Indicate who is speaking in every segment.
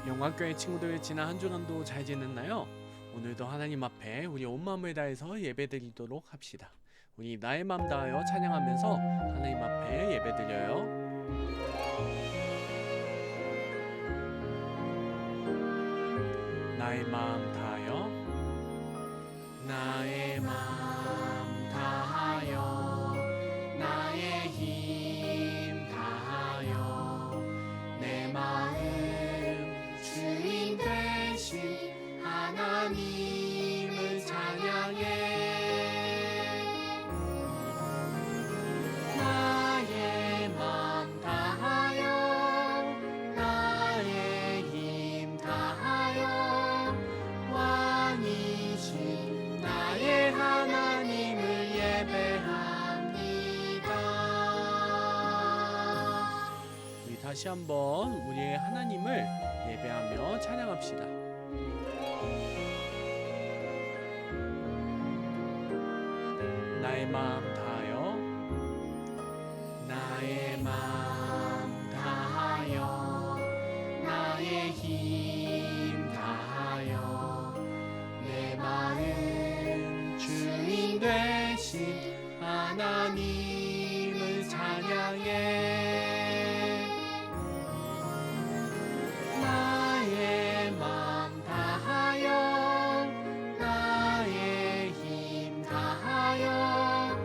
Speaker 1: 영광교회 친구들 지난 한 주간도 잘 지냈나요? 오늘도 하나님 앞에 우리 온 마음을 다해서 예배드리도록 합시다. 우리 나의 마음 다하여 찬양하면서 하나님 앞에 예배드려요. 나의 마음 다하여 나의 마음 다하여 나의 힘 다하여 내 마음 주인 되신 하나님을 찬양해. 나의 마음 다하여 나의 힘 다하여 왕이신 나의 하나님을 예배합니다. 우리 다시 한번 우리의 하나님을 예배하며 찬양합시다. 나의 마음 다하여 나의 마음 다하여 나의 힘 다하여 내 마음 주인 되신 하나님을 찬양해. 나의 마음 다하여 나의 힘 다하여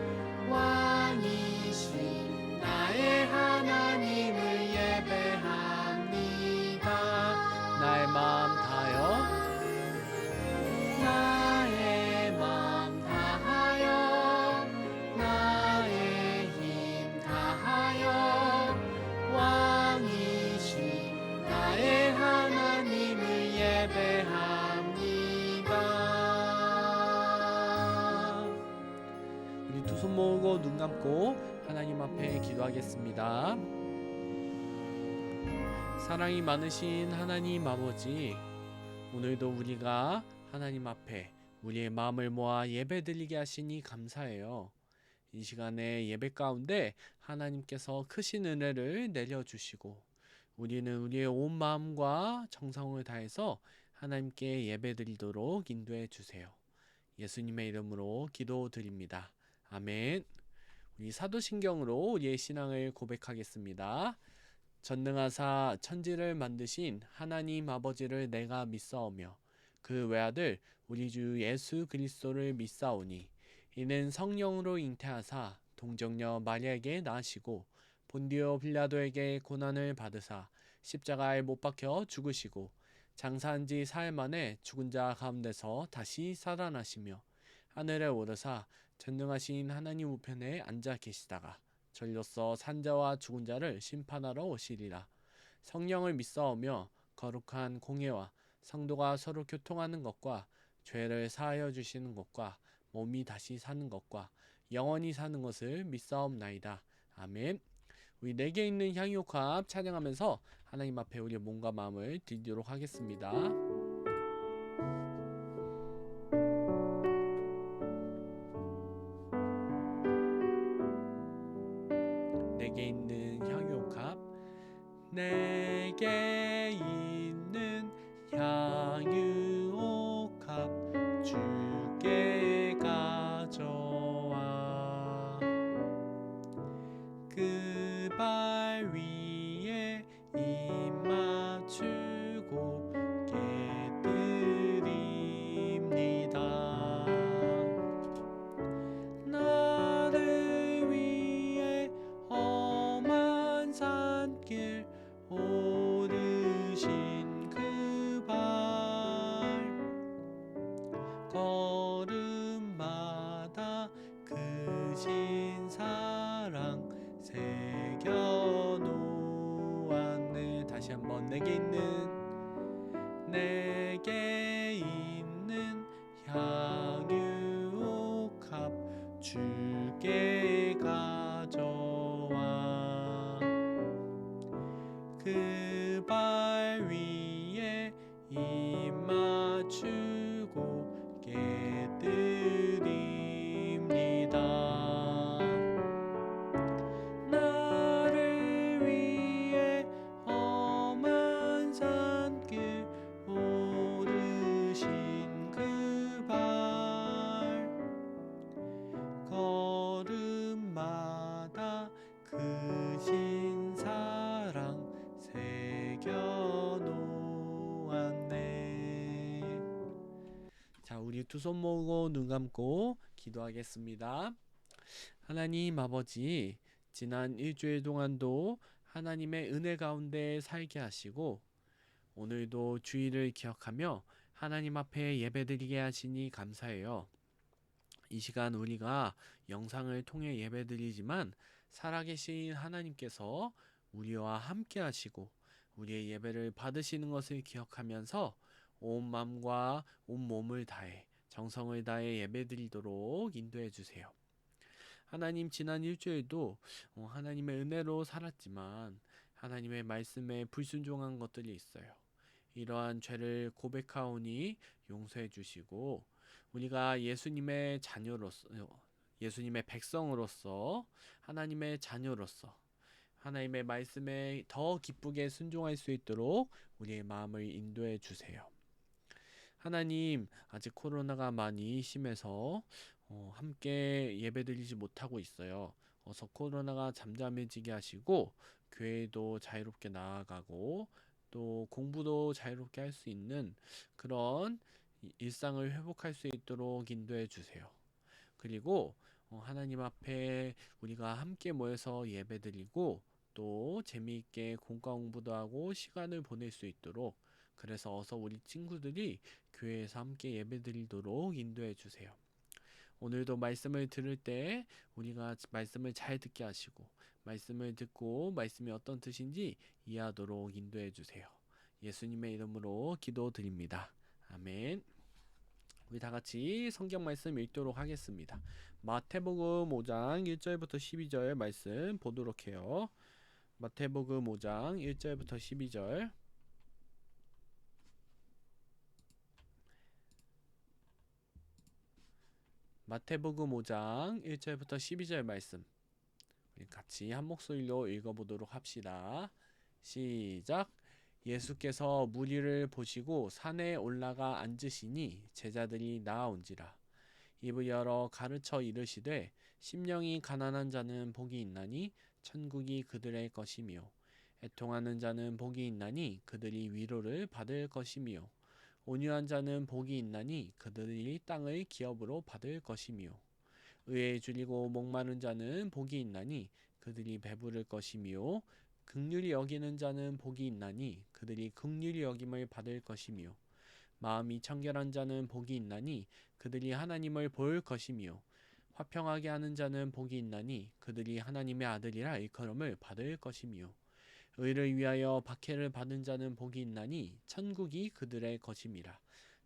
Speaker 1: 왕이신 나의 하나님을 예배합니다. 나의 마음 다하여 나의 마음 다하여 나의 힘 다하여 왕이신 나의 하나님을 예배합니다. 우리 두 손 모으고 눈 감고 하나님 앞에 기도하겠습니다. 사랑이 많으신 하나님 아버지, 오늘도 우리가 하나님 앞에 우리의 마음을 모아 예배드리게 하시니 감사해요. 이 시간에 예배 가운데 하나님께서 크신 은혜를 내려주시고 우리는 우리의 온 마음과 정성을 다해서 하나님께 예배드리도록 인도해 주세요. 예수님의 이름으로 기도드립니다. 아멘. 우리 사도신경으로 우리의 신앙을 고백하겠습니다. 전능하사 천지를 만드신 하나님 아버지를 내가 믿사오며 그 외아들 우리 주 예수 그리스도를 믿사오니 이는 성령으로 잉태하사 동정녀 마리아에게 낳으시고 본디오 빌라도에게 고난을 받으사 십자가에 못 박혀 죽으시고 장사한 지 사흘 만에 죽은 자 가운데서 다시 살아나시며 하늘에 오르사 전능하신 하나님 우편에 앉아 계시다가 전로서 산자와 죽은 자를 심판하러 오시리라. 성령을 믿사오며 거룩한 공예와 성도가 서로 교통하는 것과 죄를 사하여 주시는 것과 몸이 다시 사는 것과 영원히 사는 것을 믿사옵나이다. 아멘. 우리 내게 있는 향유옥합 찬양하면서 하나님 앞에 우리의 몸과 마음을 드리도록 하겠습니다. 내게 있는 향유옥합 내게 있는 향유옥합 주께 가져와 그 발 위에 입 맞추고 깨드립니다. 나를 위해 험한 산길 오르신 그 발 걸음마다 크신 사랑 새겨놓았네. 다시 한번 내게 있는 향유옥합 주께 가져와 그 발 위에 입 맞추고 깨드립니다. 나를 위해 험한 산길 우리 두 손 모으고 눈 감고 기도하겠습니다. 하나님 아버지, 지난 일주일 동안도 하나님의 은혜 가운데 살게 하시고 오늘도 주일을 기억하며 하나님 앞에 예배드리게 하시니 감사해요. 이 시간 우리가 영상을 통해 예배드리지만 살아계신 하나님께서 우리와 함께 하시고 우리의 예배를 받으시는 것을 기억하면서 온 마음과 온 몸을 다해 정성을 다해 예배드리도록 인도해 주세요. 하나님, 지난 일주일도 하나님의 은혜로 살았지만 하나님의 말씀에 불순종한 것들이 있어요. 이러한 죄를 고백하오니 용서해 주시고 우리가 예수님의 자녀로서, 예수님의 백성으로서, 하나님의 자녀로서 하나님의 말씀에 더 기쁘게 순종할 수 있도록 우리의 마음을 인도해 주세요. 하나님, 아직 코로나가 많이 심해서 함께 예배드리지 못하고 있어요. 어서 코로나가 잠잠해지게 하시고 교회도 자유롭게 나아가고 또 공부도 자유롭게 할 수 있는 그런 일상을 회복할 수 있도록 인도해 주세요. 그리고 하나님 앞에 우리가 함께 모여서 예배드리고 또 재미있게 공과 공부도 하고 시간을 보낼 수 있도록, 그래서 어서 우리 친구들이 교회에서 함께 예배드리도록 인도해 주세요. 오늘도 말씀을 들을 때 우리가 말씀을 잘 듣게 하시고 말씀을 듣고 말씀이 어떤 뜻인지 이해하도록 인도해 주세요. 예수님의 이름으로 기도드립니다. 아멘. 우리 다 같이 성경 말씀 읽도록 하겠습니다. 마태복음 5장 1절부터 12절 말씀 보도록 해요. 마태복음 5장 1절부터 12절. 마태복음 5장 1절부터 12절 말씀 우리 같이 한 목소리로 읽어보도록 합시다. 시작. 예수께서 무리를 보시고 산에 올라가 앉으시니 제자들이 나아온지라. 입을 열어 가르쳐 이르시되 심령이 가난한 자는 복이 있나니 천국이 그들의 것이며 애통하는 자는 복이 있나니 그들이 위로를 받을 것이며 온유한 자는 복이 있나니 그들이 땅을 기업으로 받을 것이며 의에 줄이고 목마른 자는 복이 있나니 그들이 배부를 것이며 긍휼히 여기는 자는 복이 있나니 그들이 긍휼히 여김을 받을 것이며 마음이 청결한 자는 복이 있나니 그들이 하나님을 볼 것이며 화평하게 하는 자는 복이 있나니 그들이 하나님의 아들이라 일컬음을 받을 것이며 의를 위하여 박해를 받은 자는 복이 있나니 천국이 그들의 것임이라.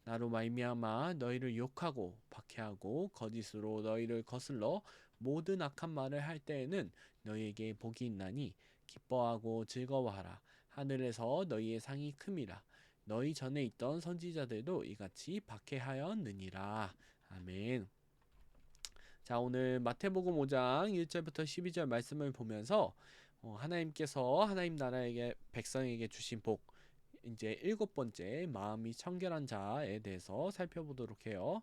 Speaker 1: 나로 말미암아 너희를 욕하고 박해하고 거짓으로 너희를 거슬러 모든 악한 말을 할 때에는 너희에게 복이 있나니 기뻐하고 즐거워하라. 하늘에서 너희의 상이 큼이라. 너희 전에 있던 선지자들도 이같이 박해하였느니라. 아멘. 자, 오늘 마태복음 5장 1절부터 12절 말씀을 보면서 하나님께서 하나님 나라에게 백성에게 주신 복, 이제 7번째 마음이 청결한 자에 대해서 살펴보도록 해요.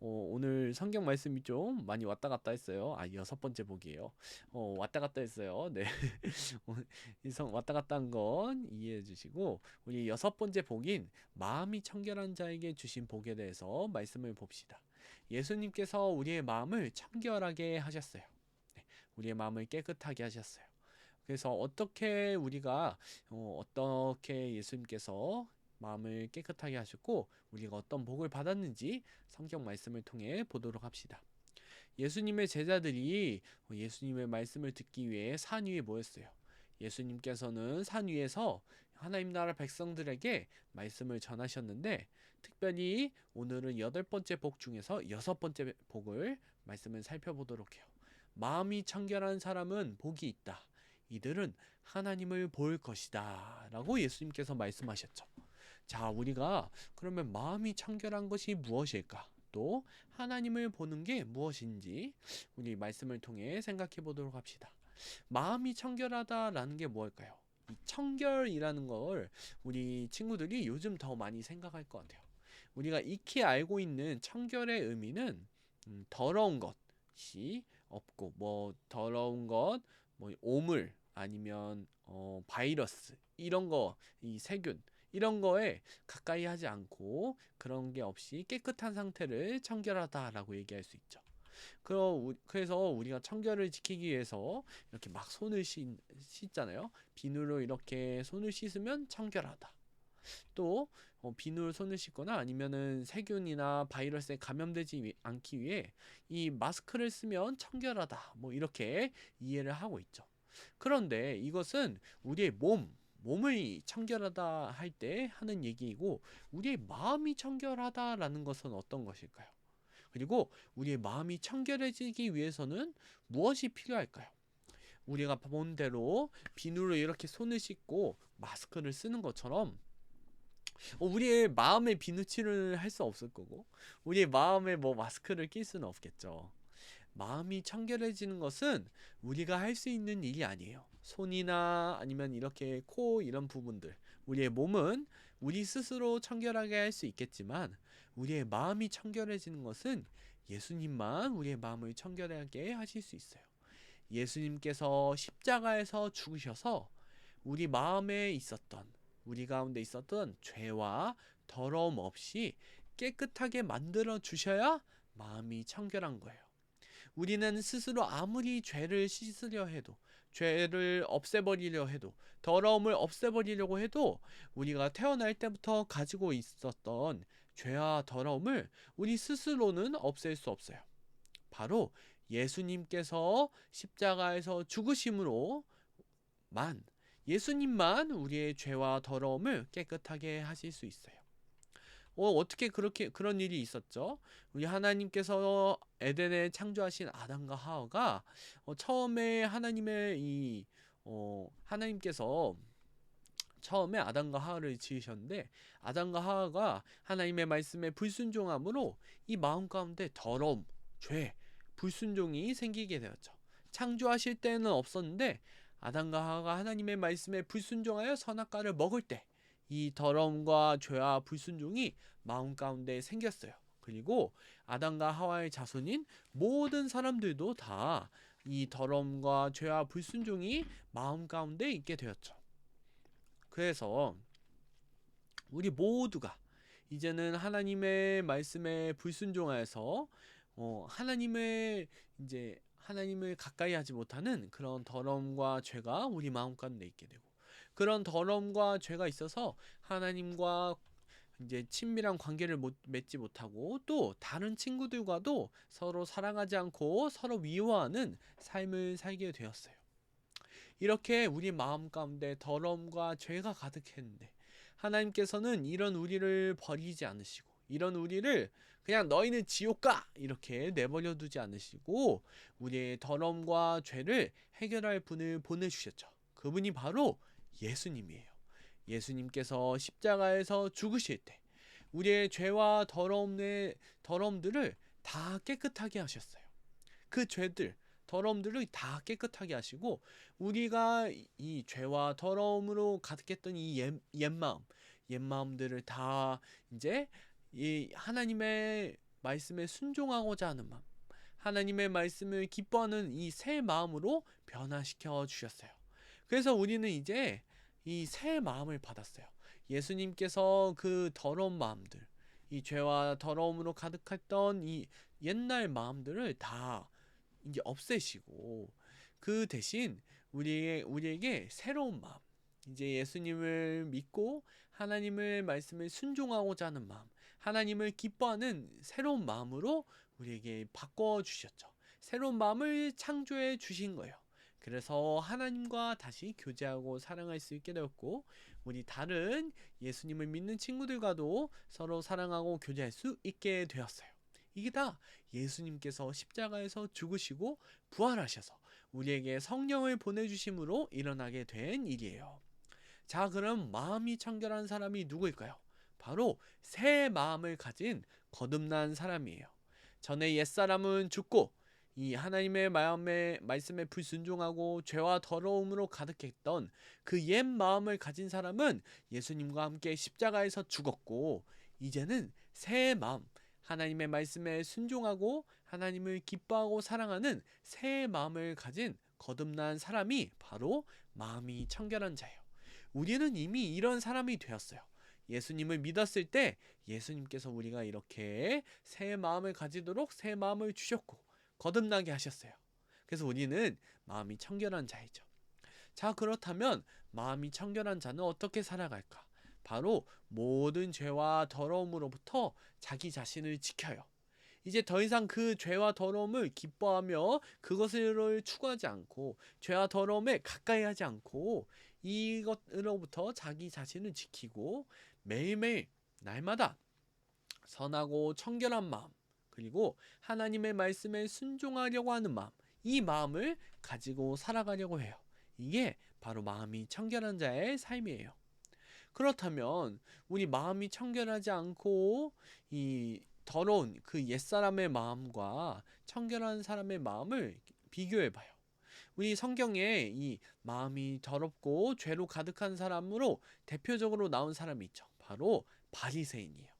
Speaker 1: 오늘 성경 말씀이 좀 많이 왔다 갔다 했어요. 6번째 복이에요. 왔다 갔다 했어요. 네. 왔다 갔다 한 건 이해해 주시고 우리 6번째 복인 마음이 청결한 자에게 주신 복에 대해서 말씀을 봅시다. 예수님께서 우리의 마음을 청결하게 하셨어요. 네, 우리의 마음을 깨끗하게 하셨어요. 그래서 어떻게 우리가 어떻게 예수님께서 마음을 깨끗하게 하셨고 우리가 어떤 복을 받았는지 성경 말씀을 통해 보도록 합시다. 예수님의 제자들이 예수님의 말씀을 듣기 위해 산 위에 모였어요. 예수님께서는 산 위에서 하나님 나라 백성들에게 말씀을 전하셨는데 특별히 오늘은 8번째 복 중에서 6번째 복을 말씀을 살펴보도록 해요. 마음이 청결한 사람은 복이 있다. 이들은 하나님을 볼 것이다 라고 예수님께서 말씀하셨죠. 자, 우리가 그러면 마음이 청결한 것이 무엇일까? 또 하나님을 보는 게 무엇인지 우리 말씀을 통해 생각해 보도록 합시다. 마음이 청결하다라는 게 무엇일까요? 이 청결이라는 걸 우리 친구들이 요즘 더 많이 생각할 것 같아요. 우리가 익히 알고 있는 청결의 의미는 더러운 것이 없고 뭐 더러운 것, 뭐 오물 아니면 바이러스 이런 거, 이 세균 이런 거에 가까이 하지 않고 그런 게 없이 깨끗한 상태를 청결하다라고 얘기할 수 있죠. 그래서 우리가 청결을 지키기 위해서 이렇게 막 손을 씻잖아요. 비누로 이렇게 손을 씻으면 청결하다. 또 비누로 손을 씻거나 아니면은 세균이나 바이러스에 감염되지 않기 위해 이 마스크를 쓰면 청결하다. 뭐 이렇게 이해를 하고 있죠. 그런데 이것은 우리의 몸을 청결하다 할 때 하는 얘기이고, 우리의 마음이 청결하다라는 것은 어떤 것일까요? 그리고 우리의 마음이 청결해지기 위해서는 무엇이 필요할까요? 우리가 본 대로 비누로 이렇게 손을 씻고 마스크를 쓰는 것처럼 우리의 마음에 비누칠을 할 수 없을 거고, 우리의 마음에 뭐 마스크를 낄 수는 없겠죠. 마음이 청결해지는 것은 우리가 할 수 있는 일이 아니에요. 손이나 아니면 이렇게 코 이런 부분들, 우리의 몸은 우리 스스로 청결하게 할 수 있겠지만, 우리의 마음이 청결해지는 것은 예수님만 우리의 마음을 청결하게 하실 수 있어요. 예수님께서 십자가에서 죽으셔서 우리 마음에 있었던, 우리 가운데 있었던 죄와 더러움 없이 깨끗하게 만들어 주셔야 마음이 청결한 거예요. 우리는 스스로 아무리 죄를 씻으려 해도, 죄를 없애버리려 해도, 더러움을 없애버리려고 해도 우리가 태어날 때부터 가지고 있었던 죄와 더러움을 우리 스스로는 없앨 수 없어요. 바로 예수님께서 십자가에서 죽으심으로만, 예수님만 우리의 죄와 더러움을 깨끗하게 하실 수 있어요. 어떻게 그런 일이 있었죠? 우리 하나님께서 에덴에 창조하신 아담과 하와가 처음에 하나님께서 처음에 아담과 하와를 지으셨는데, 아담과 하와가 하나님의 말씀에 불순종함으로 이 마음 가운데 더러움, 죄, 불순종이 생기게 되었죠. 창조하실 때는 없었는데 아담과 하와가 하나님의 말씀에 불순종하여 선악과를 먹을 때 이 더러움과 죄와 불순종이 마음 가운데 생겼어요. 그리고 아담과 하와의 자손인 모든 사람들도 다 이 더러움과 죄와 불순종이 마음 가운데 있게 되었죠. 그래서 우리 모두가 이제는 하나님의 말씀에 불순종하여서 하나님을 가까이 하지 못하는 그런 더러움과 죄가 우리 마음 가운데 있게 되고, 그런 더러움과 죄가 있어서 하나님과 이제 친밀한 관계를 맺지 못하고, 또 다른 친구들과도 서로 사랑하지 않고 서로 미워하는 삶을 살게 되었어요. 이렇게 우리 마음 가운데 더러움과 죄가 가득했는데, 하나님께서는 이런 우리를 버리지 않으시고, 이런 우리를 그냥 너희는 지옥 가! 이렇게 내버려 두지 않으시고 우리의 더러움과 죄를 해결할 분을 보내주셨죠. 그분이 바로 예수님이에요. 예수님께서 십자가에서 죽으실 때 우리의 죄와 더러움들을 다 깨끗하게 하셨어요. 그 죄들, 더러움들을 다 깨끗하게 하시고, 우리가 이 죄와 더러움으로 가득했던 이 옛마음들을 다 이제 이 하나님의 말씀에 순종하고자 하는 마음, 하나님의 말씀을 기뻐하는 이 새 마음으로 변화시켜 주셨어요. 그래서 우리는 이제 이 새 마음을 받았어요. 예수님께서 그 더러운 마음들, 이 죄와 더러움으로 가득했던 이 옛날 마음들을 다 이제 없애시고, 그 대신 우리에게 새로운 마음, 이제 예수님을 믿고 하나님의 말씀을 순종하고자 하는 마음, 하나님을 기뻐하는 새로운 마음으로 우리에게 바꿔 주셨죠. 새로운 마음을 창조해 주신 거예요. 그래서 하나님과 다시 교제하고 사랑할 수 있게 되었고, 우리 다른 예수님을 믿는 친구들과도 서로 사랑하고 교제할 수 있게 되었어요. 이게 다 예수님께서 십자가에서 죽으시고 부활하셔서 우리에게 성령을 보내주심으로 일어나게 된 일이에요. 자, 그럼 마음이 청결한 사람이 누구일까요? 바로 새 마음을 가진 거듭난 사람이에요. 전에 옛사람은 죽고 이 하나님의 말씀에 불순종하고 죄와 더러움으로 가득했던 그 옛 마음을 가진 사람은 예수님과 함께 십자가에서 죽었고, 이제는 새 마음, 하나님의 말씀에 순종하고 하나님을 기뻐하고 사랑하는 새 마음을 가진 거듭난 사람이 바로 마음이 청결한 자예요. 우리는 이미 이런 사람이 되었어요. 예수님을 믿었을 때 예수님께서 우리가 이렇게 새 마음을 가지도록 새 마음을 주셨고 거듭나게 하셨어요. 그래서 우리는 마음이 청결한 자이죠. 자, 그렇다면 마음이 청결한 자는 어떻게 살아갈까? 바로 모든 죄와 더러움으로부터 자기 자신을 지켜요. 이제 더 이상 그 죄와 더러움을 기뻐하며 그것을 추구하지 않고 죄와 더러움에 가까이 하지 않고 이것으로부터 자기 자신을 지키고 매일매일 날마다 선하고 청결한 마음, 그리고 하나님의 말씀에 순종하려고 하는 마음, 이 마음을 가지고 살아가려고 해요. 이게 바로 마음이 청결한 자의 삶이에요. 그렇다면 우리 마음이 청결하지 않고 이 더러운 그 옛사람의 마음과 청결한 사람의 마음을 비교해 봐요. 우리 성경에 이 마음이 더럽고 죄로 가득한 사람으로 대표적으로 나온 사람이 있죠. 바로 바리새인이에요.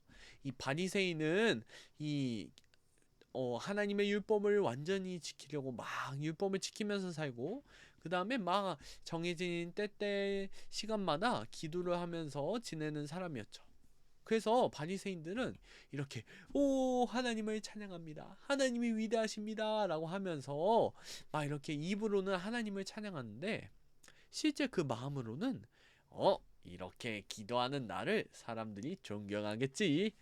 Speaker 1: 이 바리새인은 이 하나님의 율법을 완전히 지키려고 막 율법을 지키면서 살고, 그 다음에 막 정해진 때때 시간마다 기도를 하면서 지내는 사람이었죠. 그래서 바리새인들은 이렇게 오 하나님을 찬양합니다, 하나님이 위대하십니다 라고 하면서 막 이렇게 입으로는 하나님을 찬양하는데 실제 그 마음으로는 이렇게 기도하는 나를 사람들이 존경하겠지.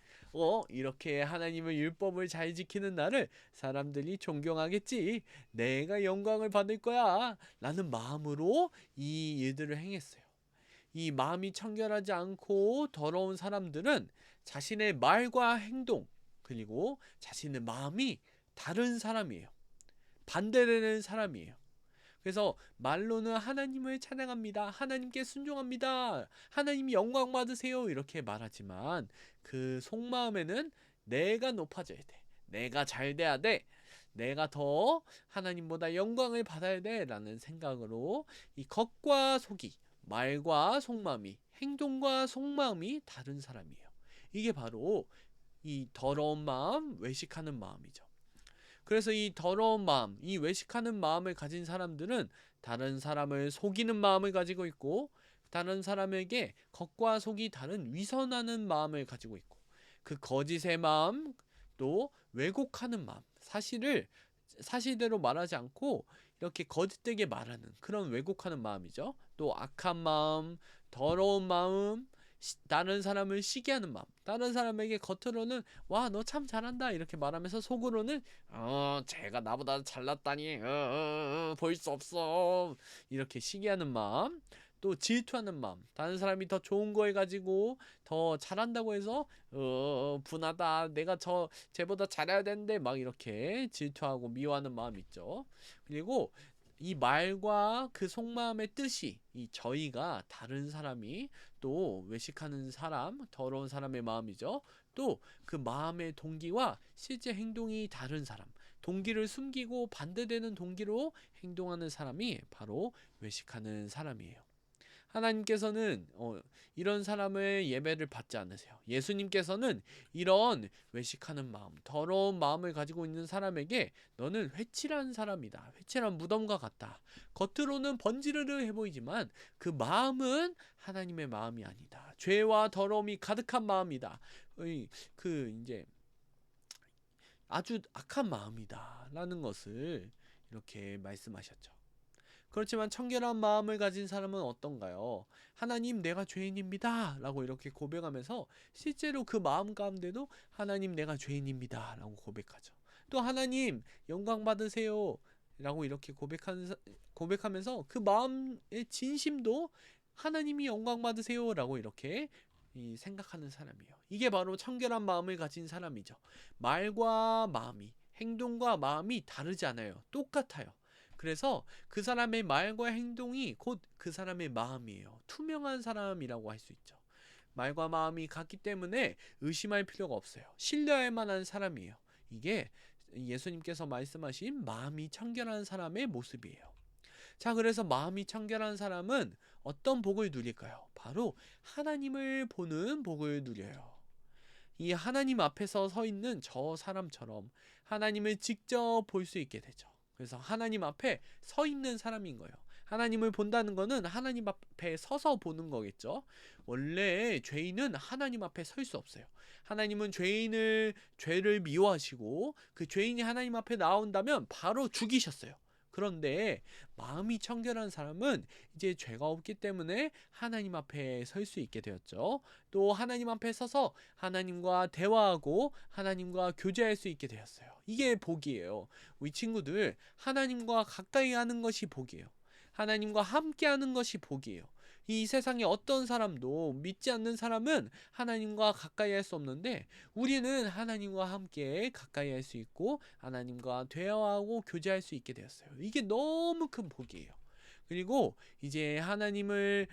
Speaker 1: 이렇게 하나님의 율법을 잘 지키는 나를 사람들이 존경하겠지. 내가 영광을 받을 거야 라는 마음으로 이 일들을 행했어요. 이 마음이 청결하지 않고 더러운 사람들은 자신의 말과 행동, 그리고 자신의 마음이 다른 사람이에요. 반대되는 사람이에요. 그래서 말로는 하나님을 찬양합니다, 하나님께 순종합니다, 하나님 영광 받으세요 이렇게 말하지만 그 속마음에는 내가 높아져야 돼, 내가 잘 돼야 돼, 내가 더 하나님보다 영광을 받아야 돼 라는 생각으로 이 겉과 속이, 말과 속마음이, 행동과 속마음이 다른 사람이에요. 이게 바로 이 더러운 마음, 외식하는 마음이죠. 그래서 이 더러운 마음, 이 외식하는 마음을 가진 사람들은 다른 사람을 속이는 마음을 가지고 있고, 다른 사람에게 겉과 속이 다른 위선하는 마음을 가지고 있고, 그 거짓의 마음, 또 왜곡하는 마음, 사실을 사실대로 말하지 않고 이렇게 거짓되게 말하는 그런 왜곡하는 마음이죠. 또 악한 마음, 더러운 마음, 다른 사람을 시기하는 마음, 다른 사람에게 겉으로는 와 너 참 잘한다 이렇게 말하면서 속으로는 쟤가 나보다 잘났다니 볼 수 없어 이렇게 시기하는 마음, 또 질투하는 마음, 다른 사람이 더 좋은 거 해가지고 더 잘한다고 해서 분하다, 내가 쟤보다 잘해야 되는데 막 이렇게 질투하고 미워하는 마음 있죠. 그리고 이 말과 그 속마음의 뜻이, 이 저희가 다른 사람이, 또 외식하는 사람, 더러운 사람의 마음이죠. 또 그 마음의 동기와 실제 행동이 다른 사람, 동기를 숨기고 반대되는 동기로 행동하는 사람이 바로 외식하는 사람이에요. 하나님께서는 이런 사람의 예배를 받지 않으세요. 예수님께서는 이런 외식하는 마음, 더러운 마음을 가지고 있는 사람에게 너는 회칠한 사람이다, 회칠한 무덤과 같다, 겉으로는 번지르르 해보이지만 그 마음은 하나님의 마음이 아니다, 죄와 더러움이 가득한 마음이다, 이제 아주 악한 마음이다 라는 것을 이렇게 말씀하셨죠. 그렇지만 청결한 마음을 가진 사람은 어떤가요? 하나님 내가 죄인입니다 라고 이렇게 고백하면서 실제로 그 마음 가운데도 하나님 내가 죄인입니다 라고 고백하죠. 또 하나님 영광 받으세요 라고 이렇게 고백하면서 그 마음의 진심도 하나님이 영광 받으세요 라고 이렇게 생각하는 사람이에요. 이게 바로 청결한 마음을 가진 사람이죠. 말과 마음이, 행동과 마음이 다르지 않아요. 똑같아요. 그래서 그 사람의 말과 행동이 곧 그 사람의 마음이에요. 투명한 사람이라고 할 수 있죠. 말과 마음이 같기 때문에 의심할 필요가 없어요. 신뢰할 만한 사람이에요. 이게 예수님께서 말씀하신 마음이 청결한 사람의 모습이에요. 자, 그래서 마음이 청결한 사람은 어떤 복을 누릴까요? 바로 하나님을 보는 복을 누려요. 이 하나님 앞에서 서 있는 저 사람처럼 하나님을 직접 볼 수 있게 되죠. 그래서 하나님 앞에 서 있는 사람인 거예요. 하나님을 본다는 거는 하나님 앞에 서서 보는 거겠죠. 원래 죄인은 하나님 앞에 설 수 없어요. 하나님은 죄를 미워하시고 그 죄인이 하나님 앞에 나온다면 바로 죽이셨어요. 그런데 마음이 청결한 사람은 이제 죄가 없기 때문에 하나님 앞에 설 수 있게 되었죠. 또 하나님 앞에 서서 하나님과 대화하고 하나님과 교제할 수 있게 되었어요. 이게 복이에요. 우리 친구들, 하나님과 가까이 하는 것이 복이에요. 하나님과 함께 하는 것이 복이에요. 이 세상에 어떤 사람도, 믿지 않는 사람은 하나님과 가까이 할 수 없는데 우리는 하나님과 함께 가까이 할 수 있고 하나님과 대화하고 교제할 수 있게 되었어요. 이게 너무 큰 복이에요. 그리고 이제 하나님의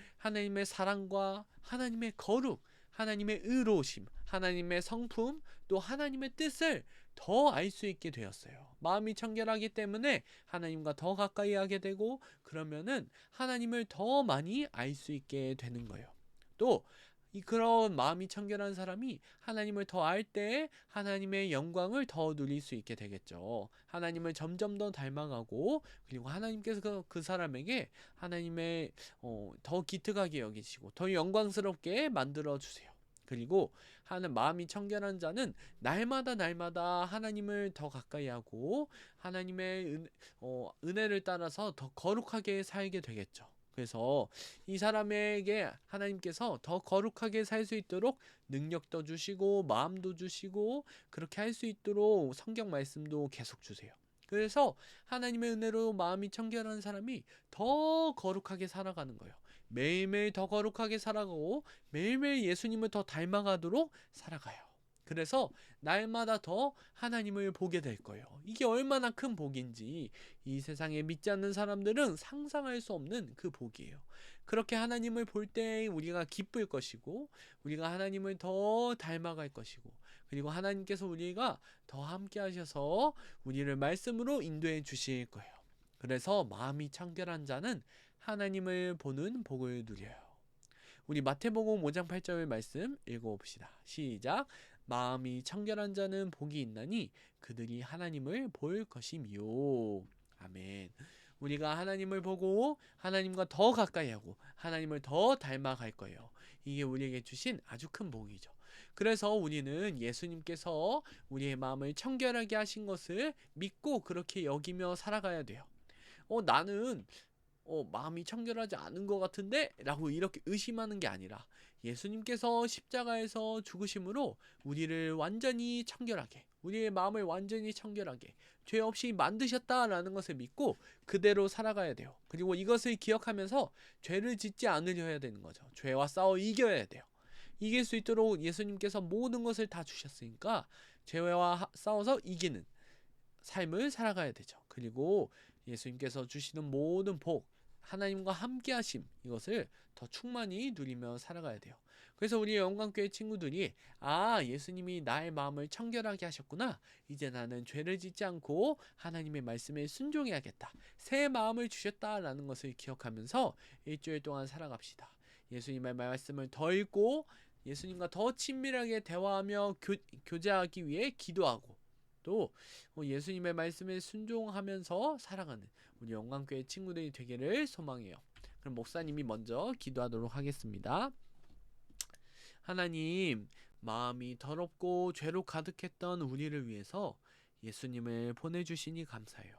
Speaker 1: 사랑과 하나님의 거룩, 하나님의 의로우심, 하나님의 성품, 또 하나님의 뜻을 더 알 수 있게 되었어요. 마음이 청결하기 때문에 하나님과 더 가까이 하게 되고, 그러면은 하나님을 더 많이 알 수 있게 되는 거예요. 또 그런 마음이 청결한 사람이 하나님을 더 알 때 하나님의 영광을 더 누릴 수 있게 되겠죠. 하나님을 점점 더 닮아가고, 그리고 하나님께서 그 사람에게 하나님의 더 기특하게 여기시고 더 영광스럽게 만들어 주세요. 그리고 하는 마음이 청결한 자는 날마다 하나님을 더 가까이 하고 하나님의 은혜를 따라서 더 거룩하게 살게 되겠죠. 그래서 이 사람에게 하나님께서 더 거룩하게 살 수 있도록 능력도 주시고 마음도 주시고 그렇게 할 수 있도록 성경 말씀도 계속 주세요. 그래서 하나님의 은혜로 마음이 청결한 사람이 더 거룩하게 살아가는 거예요. 매일매일 더 거룩하게 살아가고 매일매일 예수님을 더 닮아가도록 살아가요. 그래서 날마다 더 하나님을 보게 될 거예요. 이게 얼마나 큰 복인지 이 세상에 믿지 않는 사람들은 상상할 수 없는 그 복이에요. 그렇게 하나님을 볼 때 우리가 기쁠 것이고 우리가 하나님을 더 닮아갈 것이고 그리고 하나님께서 우리가 더 함께 하셔서 우리를 말씀으로 인도해 주실 거예요. 그래서 마음이 청결한 자는 하나님을 보는 복을 누려요. 우리 마태복음 5장 8절 말씀 읽어봅시다. 시작. 마음이 청결한 자는 복이 있나니 그들이 하나님을 볼 것이미요. 아멘. 우리가 하나님을 보고 하나님과 더 가까이 하고 하나님을 더 닮아갈 거예요. 이게 우리에게 주신 아주 큰 복이죠. 그래서 우리는 예수님께서 우리의 마음을 청결하게 하신 것을 믿고 그렇게 여기며 살아가야 돼요. 나는 마음이 청결하지 않은 것 같은데? 라고 이렇게 의심하는 게 아니라 예수님께서 십자가에서 죽으심으로 우리를 완전히 청결하게, 우리의 마음을 완전히 청결하게 죄 없이 만드셨다라는 것을 믿고 그대로 살아가야 돼요. 그리고 이것을 기억하면서 죄를 짓지 않으려 해야 되는 거죠. 죄와 싸워 이겨야 돼요. 이길 수 있도록 예수님께서 모든 것을 다 주셨으니까 죄와 싸워서 이기는 삶을 살아가야 되죠. 그리고 예수님께서 주시는 모든 복, 하나님과 함께 하심, 이것을 더 충만히 누리며 살아가야 돼요. 그래서 우리 영광교회 친구들이 예수님이 나의 마음을 청결하게 하셨구나. 이제 나는 죄를 짓지 않고 하나님의 말씀에 순종해야겠다. 새 마음을 주셨다라는 것을 기억하면서 일주일 동안 살아갑시다. 예수님의 말씀을 더 읽고 예수님과 더 친밀하게 대화하며 교제하기 위해 기도하고 또 예수님의 말씀에 순종하면서 살아가는 우리 영광교회 친구들이 되기를 소망해요. 그럼 목사님이 먼저 기도하도록 하겠습니다. 하나님, 마음이 더럽고 죄로 가득했던 우리를 위해서 예수님을 보내주시니 감사해요.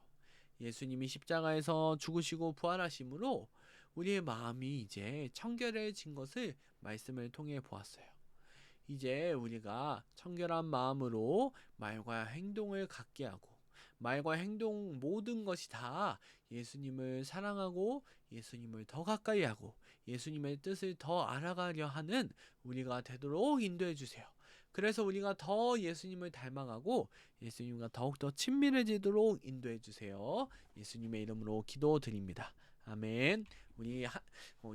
Speaker 1: 예수님이 십자가에서 죽으시고 부활하심으로 우리의 마음이 이제 청결해진 것을 말씀을 통해 보았어요. 이제 우리가 청결한 마음으로 말과 행동을 갖게 하고 말과 행동 모든 것이 다 예수님을 사랑하고 예수님을 더 가까이 하고 예수님의 뜻을 더 알아가려 하는 우리가 되도록 인도해 주세요. 그래서 우리가 더 예수님을 닮아가고 예수님과 더욱더 친밀해지도록 인도해 주세요. 예수님의 이름으로 기도드립니다. 아멘. 우리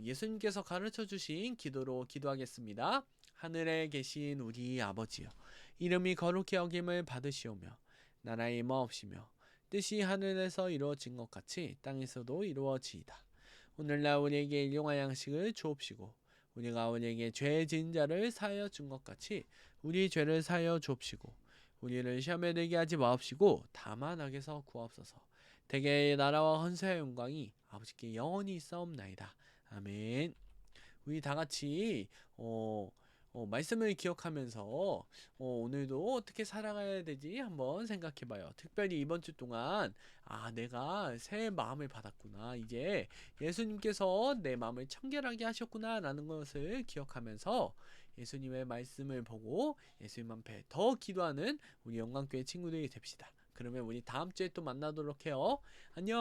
Speaker 1: 예수님께서 가르쳐 주신 기도로 기도하겠습니다. 하늘에 계신 우리 아버지여, 이름이 거룩히 여김을 받으시오며 나라의 임하옵시며 뜻이 하늘에서 이루어진 것 같이 땅에서도 이루어지이다. 오늘날 우리에게 일용할 양식을 주옵시고 우리가 우리에게 죄 지은 자를 사하여 준 것 같이 우리 죄를 사하여 주옵시고 우리를 시험에 들게 하지 마옵시고 다만 악에서 구하옵소서. 대개의 나라와 헌세의 영광이 아버지께 영원히 있사옵나이다. 아멘. 우리 다 같이 말씀을 기억하면서 오늘도 어떻게 살아가야 되지 한번 생각해봐요. 특별히 이번 주 동안 내가 새 마음을 받았구나. 이제 예수님께서 내 마음을 청결하게 하셨구나 라는 것을 기억하면서 예수님의 말씀을 보고 예수님 앞에 더 기도하는 우리 영광교회 친구들이 됩시다. 그러면 우리 다음 주에 또 만나도록 해요. 안녕.